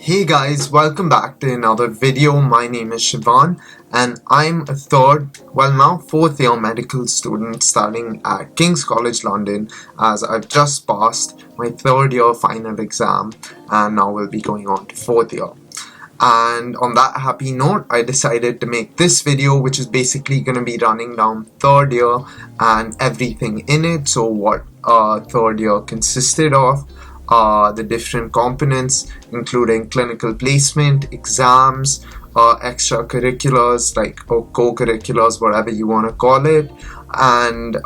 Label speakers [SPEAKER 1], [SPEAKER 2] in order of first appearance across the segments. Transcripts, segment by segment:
[SPEAKER 1] Hey guys, welcome back to another video. My name is Shivan and I'm a fourth year medical student studying at King's College London, as I've just passed my third year final exam and now will be going on to fourth year. And on that happy note, I decided to make this video, which is basically going to be running down third year and everything in it. So what third year consisted of, the different components including clinical placement, exams, extracurriculars or co-curriculars, whatever you want to call it, and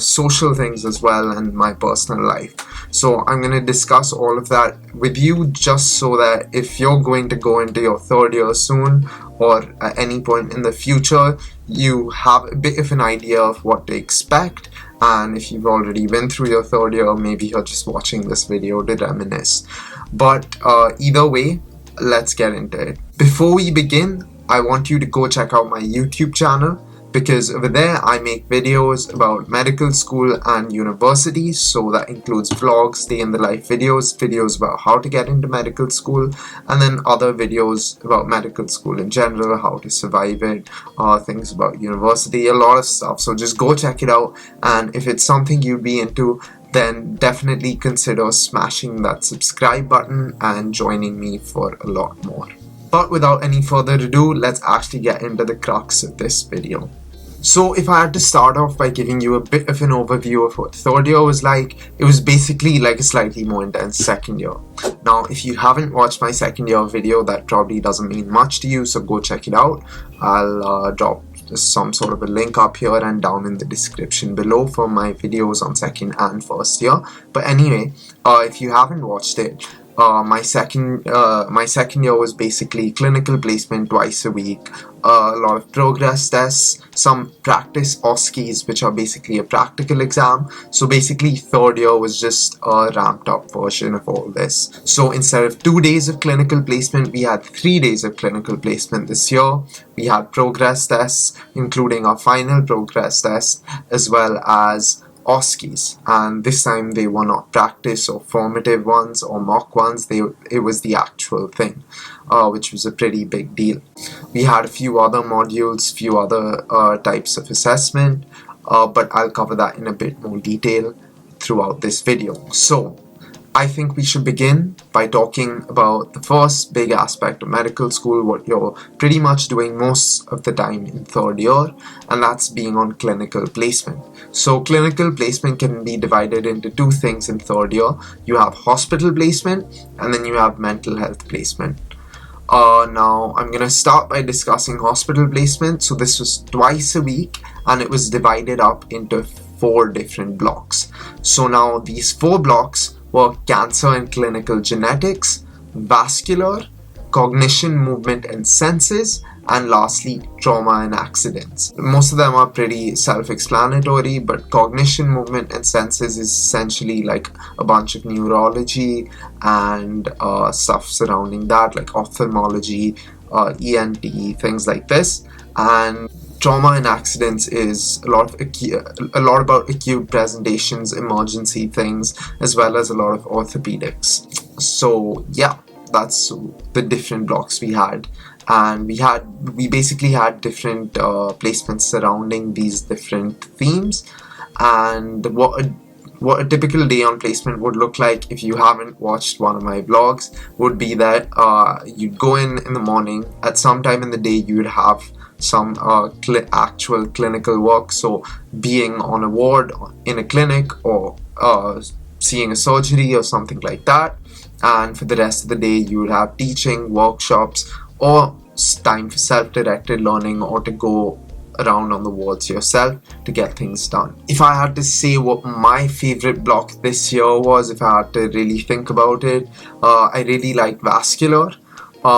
[SPEAKER 1] social things as well, and my personal life. So I'm going to discuss all of that with you, just so that if you're going to go into your third year soon or at any point in the future, you have a bit of an idea of what to expect. And if you've already been through your third year, maybe you're just watching this video to reminisce. But either way, let's get into it. Before we begin, I want you to go check out my YouTube channel, because over there I make videos about medical school and universities. So that includes vlogs, day in the life videos about how to get into medical school, and then other videos about medical school in general, how to survive it, things about university, a lot of stuff. So just go check it out, and if it's something you'd be into, then definitely consider smashing that subscribe button and joining me for a lot more. But without any further ado, let's actually get into the crux of this video. So if I had to start off by giving you a bit of an overview of what third year was like, it was basically like a slightly more intense second year. Now, if you haven't watched my second year video, that probably doesn't mean much to you, so go check it out. I'll drop some sort of a link up here and down in the description below for my videos on second and first year. But anyway, if you haven't watched it, my second year was basically clinical placement twice a week, a lot of progress tests, some practice OSCEs, which are basically a practical exam. So basically third year was just a ramped up version of all this. So instead of 2 days of clinical placement, we had 3 days of clinical placement this year. We had progress tests, including our final progress test, as well as OSCEs, and this time they were not practice or formative ones or mock ones. It was the actual thing, which was a pretty big deal. We had a few other modules, few other types of assessment, but I'll cover that in a bit more detail throughout this video. So I think we should begin by talking about the first big aspect of medical school, what you're pretty much doing most of the time in third year, and that's being on clinical placement. So clinical placement can be divided into two things in third year. You have hospital placement and then you have mental health placement. Now I'm gonna start by discussing hospital placement. So this was twice a week and it was divided up into 4 different blocks. So now these 4 blocks were cancer and clinical genetics, vascular, cognition, movement and senses, and lastly trauma and accidents. Most of them are pretty self-explanatory, but cognition, movement and senses is essentially like a bunch of neurology and stuff surrounding that, like ophthalmology, ENT, things like this. And trauma and accidents is a lot about acute presentations, emergency things, as well as a lot of orthopedics. So yeah, that's the different blocks we had, and we basically had different placements surrounding these different themes. And what a typical day on placement would look like, if you haven't watched one of my vlogs, would be that you'd go in the morning. At some time in the day you would have some actual clinical work, so being on a ward in a clinic or seeing a surgery or something like that. And for the rest of the day you would have teaching, workshops, or time for self-directed learning, or to go around on the wards yourself to get things done. If I had to say what my favorite block this year was, if I had to really think about it, I really like vascular.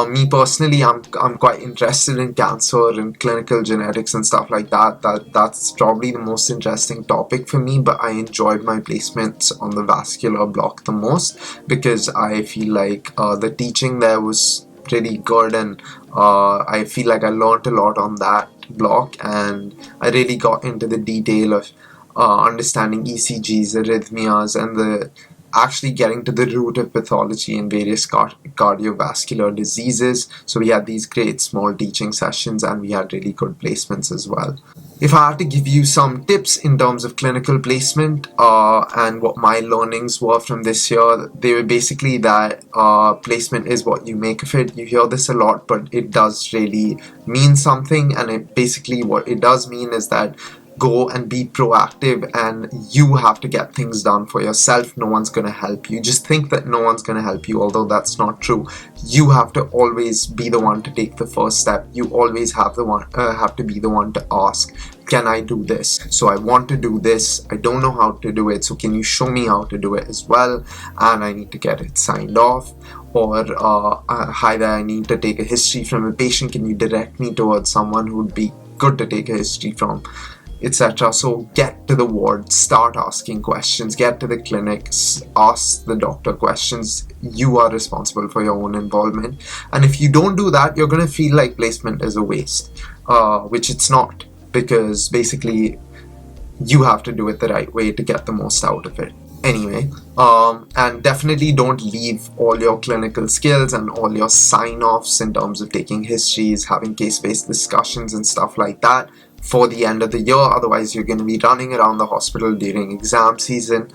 [SPEAKER 1] Me personally, I'm quite interested in cancer and clinical genetics and stuff like that. That's probably the most interesting topic for me, but I enjoyed my placements on the vascular block the most, because I feel like the teaching there was pretty good, and I feel like I learned a lot on that block, and I really got into the detail of understanding ECGs, arrhythmias, and the actually getting to the root of pathology in various cardiovascular diseases. So we had these great small teaching sessions, and we had really good placements as well. If I have to give you some tips in terms of clinical placement and what my learnings were from this year, they were basically that placement is what you make of it. You hear this a lot, but it does really mean something, and it basically what it does mean is that go and be proactive, and you have to get things done for yourself. No one's going to help you. Just think that no one's going to help you, although that's not true. You have to always be the one to take the first step. You always have to be the one to ask, can I do this? So I want to do this, I don't know how to do it, so can you show me how to do it as well? And I need to get it signed off. Or hi there, I need to take a history from a patient, can you direct me towards someone who would be good to take a history from, etc. So get to the ward, start asking questions, get to the clinics, ask the doctor questions. You are responsible for your own involvement, and if you don't do that, you're going to feel like placement is a waste, which it's not, because basically you have to do it the right way to get the most out of it. Anyway, and definitely don't leave all your clinical skills and all your sign-offs in terms of taking histories, having case-based discussions and stuff like that for the end of the year. Otherwise, you're going to be running around the hospital during exam season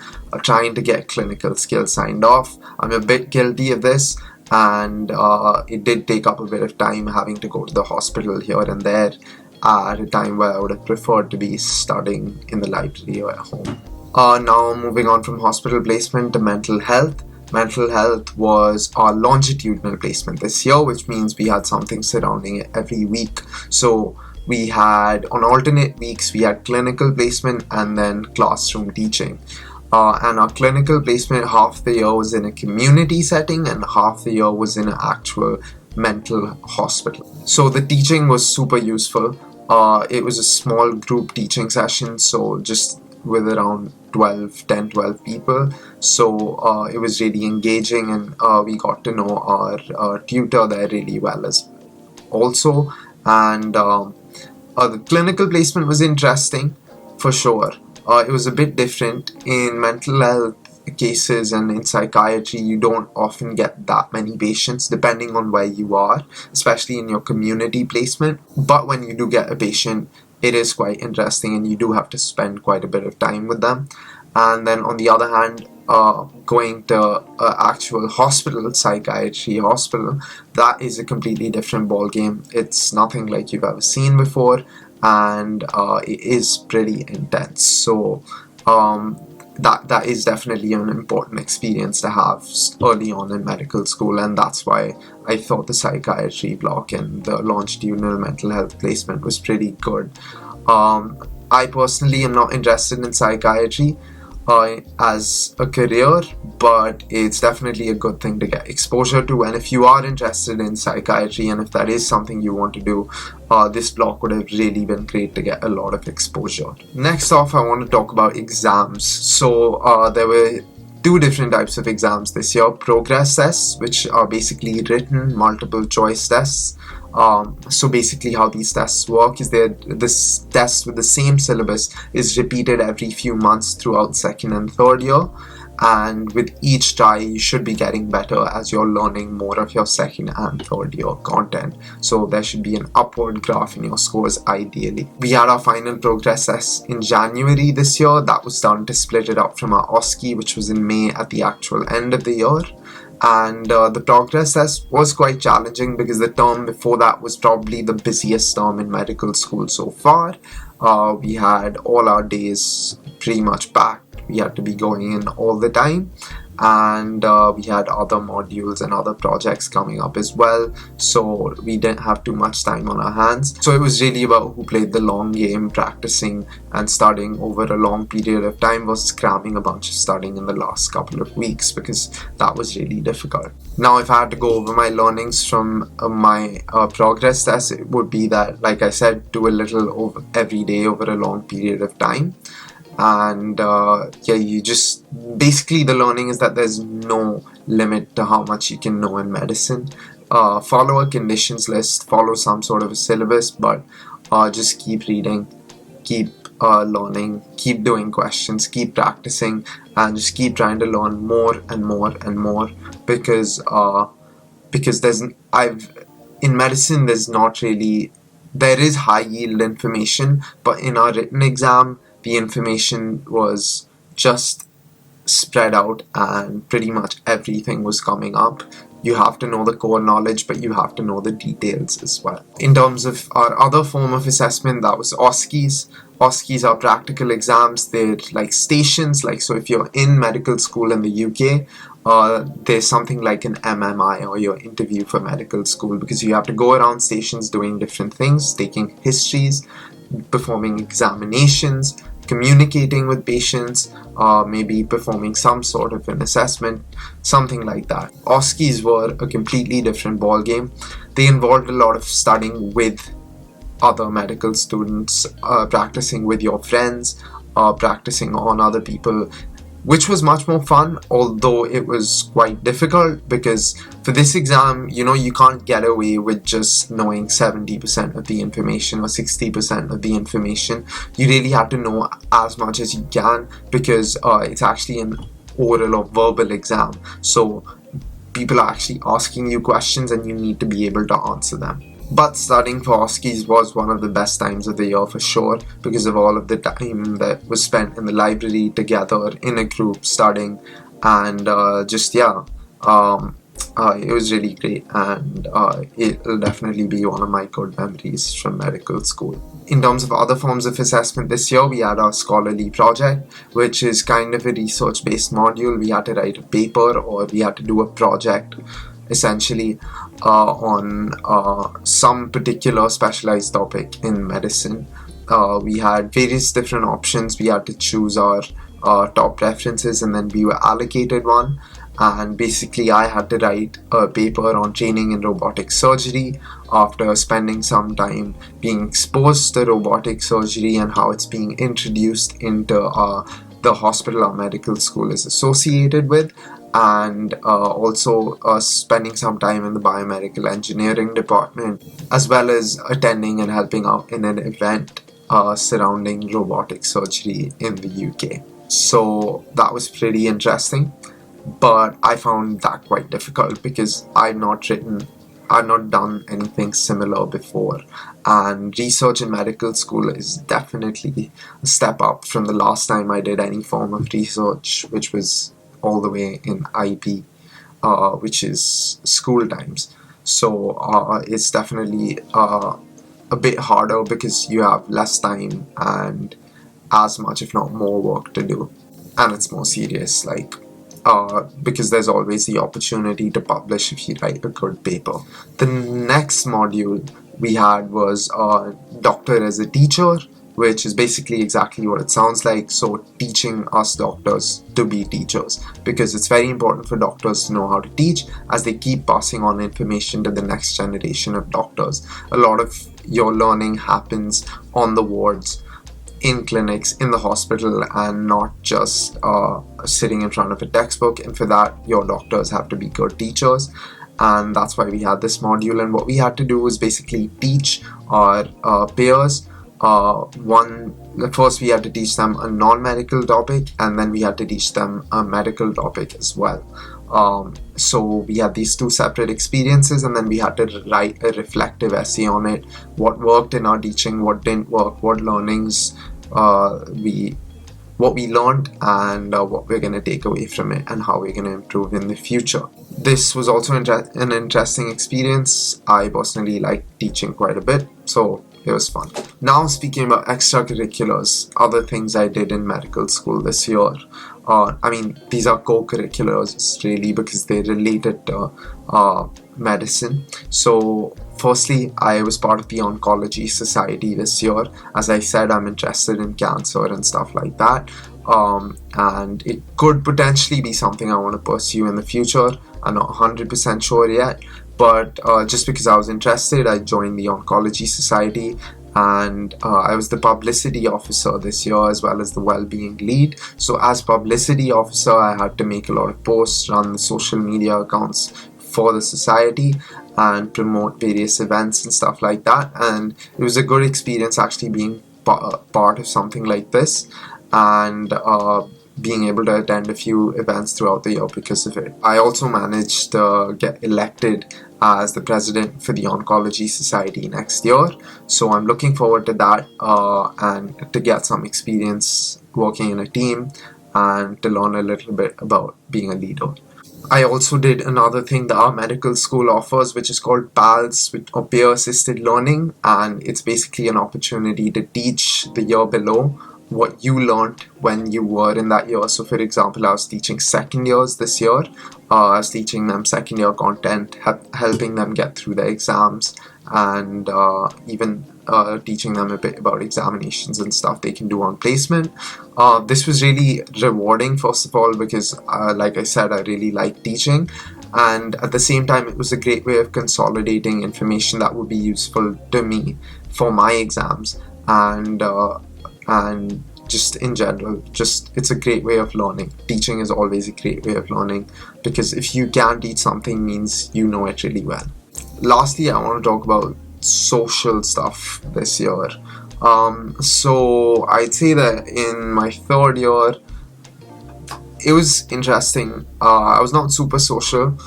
[SPEAKER 1] trying to get clinical skills signed off. I'm a bit guilty of this, and it did take up a bit of time having to go to the hospital here and there at a time where I would have preferred to be studying in the library or at home. Now moving on from hospital placement to mental health. Mental health was our longitudinal placement this year, which means we had something surrounding it every week. So we had, on alternate weeks, we had clinical placement and then classroom teaching. And our clinical placement, half the year was in a community setting and half the year was in an actual mental hospital. So the teaching was super useful. It was a small group teaching session, so just with around 10, 12 people. So it was really engaging, and we got to know our tutor there really well as also. And the clinical placement was interesting for sure. It was a bit different. In mental health cases and in psychiatry, you don't often get that many patients depending on where you are, especially in your community placement. But when you do get a patient, it is quite interesting, and you do have to spend quite a bit of time with them. And then on the other hand, going to actual hospital, psychiatry hospital, that is a completely different ball game. It's nothing like you've ever seen before, and it is pretty intense. So that is definitely an important experience to have early on in medical school, and that's why I thought the psychiatry block and the longitudinal mental health placement was pretty good. I personally am not interested in psychiatry as a career, but it's definitely a good thing to get exposure to. And if you are interested in psychiatry, and if that is something you want to do, this block would have really been great to get a lot of exposure. Next off, I want to talk about exams. So there were two different types of exams this year. Progress tests, which are basically written multiple choice tests. So basically how these tests work is this test with the same syllabus is repeated every few months throughout second and third year, and with each try you should be getting better as you're learning more of your second and third year content. So there should be an upward graph in your scores ideally. We had our final progress test in January this year. That was done to split it up from our OSCE, which was in May at the actual end of the year. And the progress test was quite challenging because the term before that was probably the busiest term in medical school so far. We had all our days pretty much packed. We had to be going in all the time, and we had other modules and other projects coming up as well, so we didn't have too much time on our hands. So it was really about who played the long game, practicing and studying over a long period of time versus cramming a bunch of studying in the last couple of weeks, because that was really difficult. Now, if I had to go over my learnings from my progress test, it would be that, like I said, do a little over every day over a long period of time. And you just basically, the learning is that there's no limit to how much you can know in medicine. Follow a conditions list, follow some sort of a syllabus, but just keep reading, keep learning, keep doing questions, keep practicing, and just keep trying to learn more and more and more, because I've in medicine there is high yield information, but in our written exam the information was just spread out and pretty much everything was coming up. You have to know the core knowledge, but you have to know the details as well. In terms of our other form of assessment, that was OSCEs. OSCEs are practical exams. They're like stations. Like, so if you're in medical school in the UK, there's something like an MMI, or your interview for medical school, because you have to go around stations doing different things, taking histories, performing examinations, communicating with patients, maybe performing some sort of an assessment, something like that. OSCEs were a completely different ball game. They involved a lot of studying with other medical students, practicing with your friends, practicing on other people, which was much more fun, although it was quite difficult, because for this exam, you can't get away with just knowing 70% of the information or 60% of the information. You really have to know as much as you can, because it's actually an oral or verbal exam. So people are actually asking you questions and you need to be able to answer them. But studying for OSCEs was one of the best times of the year for sure, because of all of the time that was spent in the library together in a group studying, and it was really great, and it'll definitely be one of my good memories from medical school. In terms of other forms of assessment this year, we had our scholarly project, which is kind of a research-based module. We had to write a paper, or we had to do a project essentially on some particular specialized topic in medicine. We had various different options. We had to choose our top preferences, and then we were allocated one. And basically I had to write a paper on training in robotic surgery after spending some time being exposed to robotic surgery and how it's being introduced into the hospital our medical school is associated with, and also spending some time in the biomedical engineering department, as well as attending and helping out in an event surrounding robotic surgery in the UK. So that was pretty interesting, but I found that quite difficult because I've not done anything similar before, and research in medical school is definitely a step up from the last time I did any form of research, which was all the way in IB, which is school times. So it's definitely a bit harder because you have less time and as much if not more work to do, and it's more serious, because there's always the opportunity to publish if you write a good paper. The next module we had was Doctor as a Teacher, which is basically exactly what it sounds like. So teaching us doctors to be teachers, because it's very important for doctors to know how to teach as they keep passing on information to the next generation of doctors. A lot of your learning happens on the wards, in clinics, in the hospital, and not just sitting in front of a textbook. And for that, your doctors have to be good teachers, and that's why we had this module. And what we had to do was basically teach our peers. First we had to teach them a non-medical topic, and then we had to teach them a medical topic as well. So we had these two separate experiences, and then we had to write a reflective essay on it. What worked in our teaching, what didn't work, what learnings what we learned, and what we're going to take away from it, and how we're going to improve in the future. This was also an interesting experience. I personally liked teaching quite a bit, so it was fun. Now speaking about extracurriculars, other things I did in medical school this year. These are co-curriculars really, because they're related to medicine. So firstly, I was part of the Oncology Society this year. As I said, I'm interested in cancer and stuff like that, and it could potentially be something I want to pursue in the future. I'm not 100% sure yet, but just because I was interested, I joined the Oncology Society, and I was the publicity officer this year as well as the well-being lead. So as publicity officer, I had to make a lot of posts, run the social media accounts for the society, and promote various events and stuff like that. And it was a good experience actually being part of something like this, and being able to attend a few events throughout the year because of it. I also managed to get elected as the president for the Oncology Society next year, so I'm looking forward to that and to get some experience working in a team and to learn a little bit about being a leader. I also did another thing that our medical school offers, which is called PALS, or Peer Assisted Learning, and it's basically an opportunity to teach the year below what you learned when you were in that year. So for example, I was teaching second years this year. I was teaching them second year content, helping them get through their exams, and even teaching them a bit about examinations and stuff they can do on placement. This was really rewarding, first of all, because like I said, I really like teaching, and at the same time it was a great way of consolidating information that would be useful to me for my exams, and just in general, it's a great way of learning. Teaching is always a great way of learning, because if you can teach something, means you know it really well. Lastly, I want to talk about social stuff this year. So I'd say that in my third year, it was interesting. I was not super social.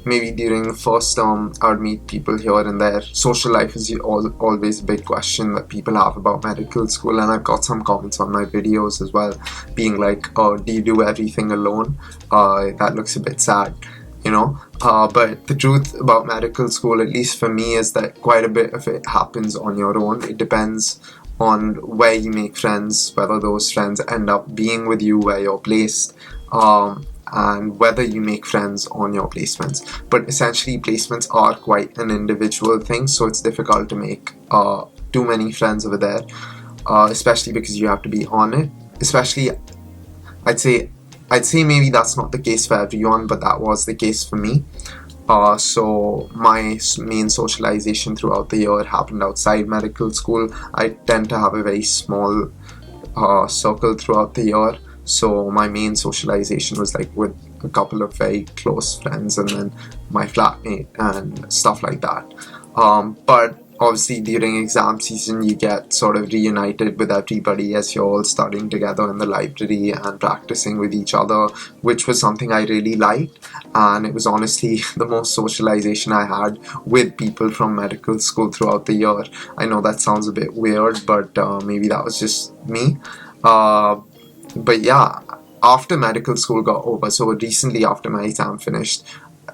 [SPEAKER 1] Maybe during the first term, I would meet people here and there. Social life is always a big question that people have about medical school, and I've got some comments on my videos as well, being like, "Oh, do you do everything alone? That looks a bit sad." But the truth about medical school, at least for me, is that quite a bit of it happens on your own. It depends on where you make friends, whether those friends end up being with you where you're placed, and whether you make friends on your placements. But essentially, placements are quite an individual thing, so it's difficult to make too many friends over there, especially because you have to be on it. Especially, I'd say maybe that's not the case for everyone, but that was the case for me. So my main socialization throughout the year happened outside medical school. I tend to have a very small circle throughout the year, so my main socialization was like with a couple of very close friends and then my flatmate and stuff like that. But obviously during exam season you get sort of reunited with everybody as you're all studying together in the library and practicing with each other, which was something I really liked, and it was honestly the most socialization I had with people from medical school throughout the year. I know that sounds a bit weird, but maybe that was just me. But yeah, after medical school got over, so recently after my exam finished,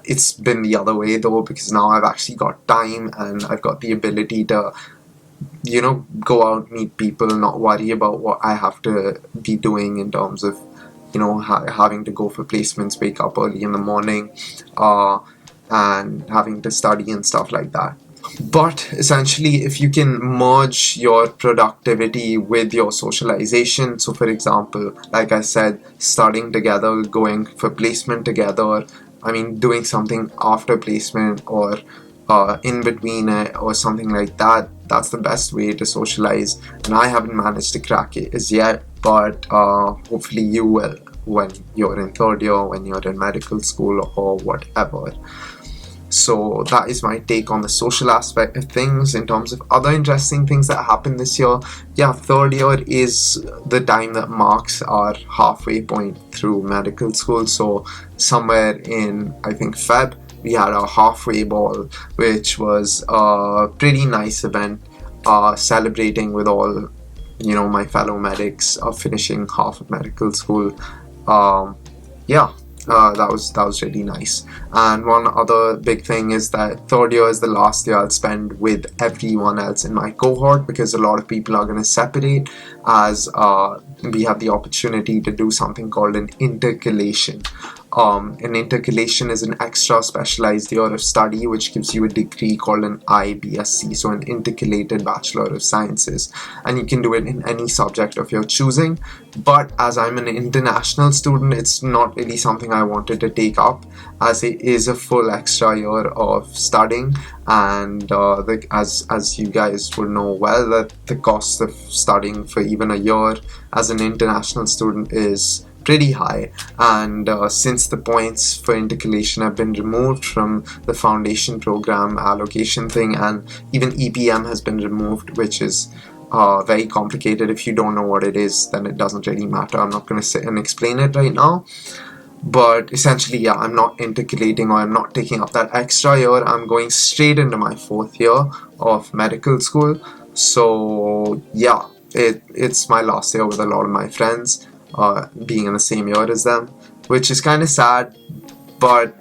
[SPEAKER 1] it's been the other way though, because now I've actually got time and I've got the ability to, go out, meet people, not worry about what I have to be doing in terms of, having to go for placements, wake up early in the morning, and having to study and stuff like that. But essentially, if you can merge your productivity with your socialization, so for example, like I said, studying together, going for placement together, doing something after placement or in between it or something like that, that's the best way to socialize. And I haven't managed to crack it as yet, but hopefully you will when you're in third year, when you're in medical school or whatever. So that is my take on the social aspect of things. In terms of other interesting things that happened this year, yeah, third year is the time that marks our halfway point through medical school. So somewhere in, I think, Feb, we had our halfway ball, which was a pretty nice event, celebrating with all, my fellow medics of finishing half of medical school. That was really nice. And one other big thing is that third year is the last year I'll spend with everyone else in my cohort, because a lot of people are going to separate as we have the opportunity to do something called an intercalation. An intercalation is an extra specialized year of study which gives you a degree called an IBSc, so an intercalated Bachelor of Sciences, and you can do it in any subject of your choosing. But as I'm an international student, it's not really something I wanted to take up, as it is a full extra year of studying, and as you guys will know well, that the cost of studying for even a year as an international student is pretty high. And since the points for intercalation have been removed from the foundation program allocation thing, and even EPM has been removed, which is very complicated. If you don't know what it is, then it doesn't really matter. I'm not going to sit and explain it right now. But essentially, yeah, I'm not intercalating, or I'm not taking up that extra year. I'm going straight into my 4th year of medical school. So yeah, it's my last year with a lot of my friends, being in the same year as them, which is kind of sad, but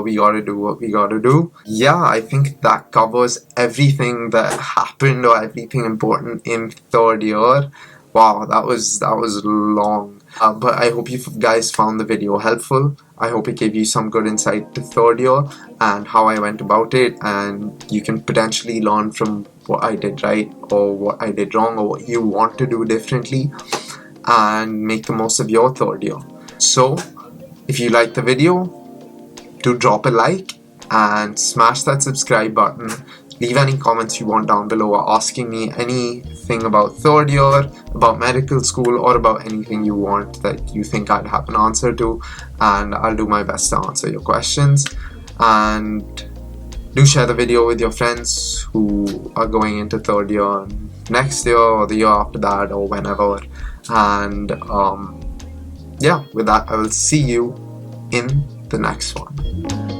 [SPEAKER 1] we gotta do what we gotta do. Yeah, I think that covers everything that happened, or everything important in 3rd year. Wow, that was long. But I hope you guys found the video helpful. I hope it gave you some good insight to 3rd year and how I went about it, and you can potentially learn from what I did right or what I did wrong, or what you want to do differently, and make the most of your 3rd year. So if you liked the video, do drop a like and smash that subscribe button. Leave any comments you want down below, asking me anything about 3rd year, about medical school, or about anything you want that you think I'd have an answer to, and I'll do my best to answer your questions. And do share the video with your friends who are going into 3rd year next year, or the year after that, or whenever. And yeah, with that, I will see you in the next one.